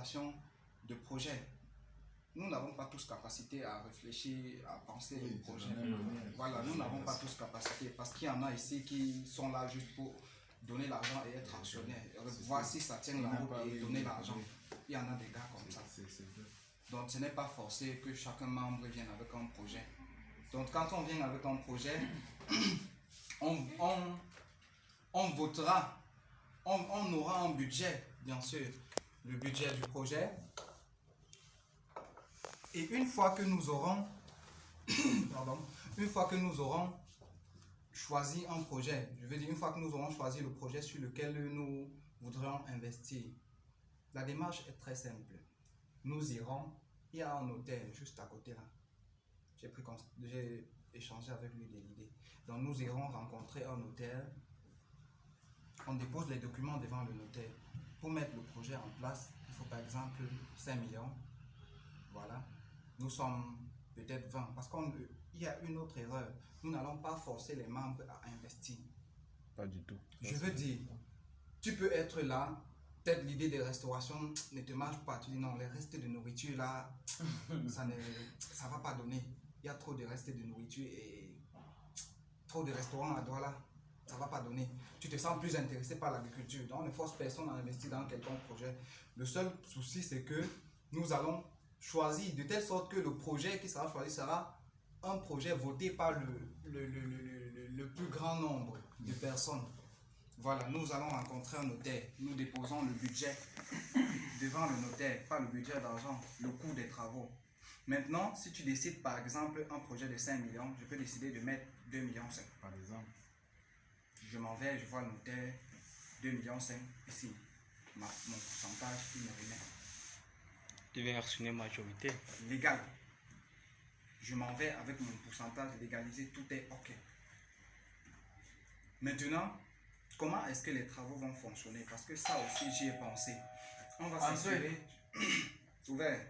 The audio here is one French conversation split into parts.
présentation de projet. Nous n'avons pas tous capacité à réfléchir, à penser au projet. Voilà, nous n'avons pas tous capacité parce qu'il y en a ici qui sont là juste pour donner l'argent et être actionnaires. Voir si ça tient la route et donner l'argent. Il y en a des gars comme ça. Donc ce n'est pas forcé que chaque membre vienne avec un projet. Donc quand on vient avec un projet, on votera, on aura un budget, bien sûr, le budget du projet. Et une fois que nous aurons, choisi un projet, je veux dire une fois que nous aurons choisi le projet sur lequel nous voudrions investir, la démarche est très simple. Nous irons, il y a un hôtel juste à côté là. J'ai échangé avec lui de l'idée. Donc nous irons rencontrer un notaire. On dépose les documents devant le notaire. Pour mettre le projet en place, il faut par exemple 5 millions. Voilà. Nous sommes peut-être 20. Parce qu'il y a une autre erreur. Nous n'allons pas forcer les membres à investir. Pas du tout. Je veux dire, tu peux être là, peut-être l'idée de restauration ne te marche pas. Tu dis non, les restes de nourriture là, ça ne va pas donner. Il y a trop de restes de nourriture et trop de restaurants à Douala. Ça ne va pas donner. Tu te sens plus intéressé par l'agriculture. Donc, on ne force personne à investir dans quelconque projet. Le seul souci, c'est que nous allons choisir de telle sorte que le projet qui sera choisi sera un projet voté par le plus grand nombre de personnes. Voilà, nous allons rencontrer un notaire. Nous déposons le budget devant le notaire, pas le budget d'argent, le coût des travaux. Maintenant, si tu décides par exemple un projet de 5 millions, je peux décider de mettre 2 millions 5. Par exemple. Je m'en vais, je vois le notaire, 2 millions 5 ici. Mon pourcentage, il me remet. Tu viens actionner majorité. Légal. Je m'en vais avec mon pourcentage légalisé, tout est OK. Maintenant, comment est-ce que les travaux vont fonctionner? Parce que ça aussi, j'y ai pensé. On va s'assurer. Ouvert.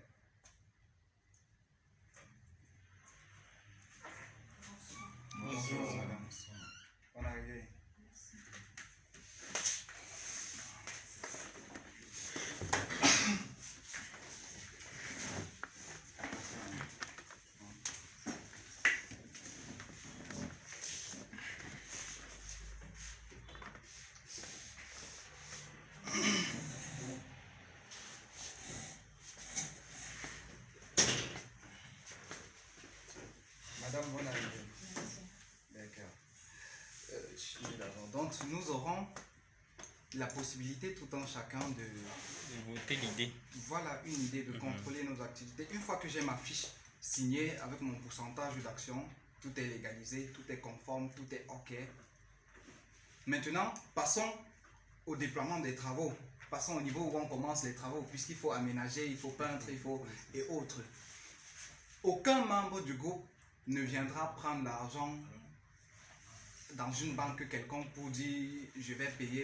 Bonjour, madame. On est arrivé. Madame, bonne arrivée. D'accord. Donc, nous aurons la possibilité, tout un chacun, de voter l'idée. Voilà, une idée de contrôler nos activités. Une fois que j'ai ma fiche signée avec mon pourcentage d'action, tout est légalisé, tout est conforme, tout est OK. Maintenant, passons au déploiement des travaux. Passons au niveau où on commence les travaux, puisqu'il faut aménager, il faut peindre, et autres. Aucun membre du groupe ne viendra prendre l'argent dans une banque quelconque pour dire je vais payer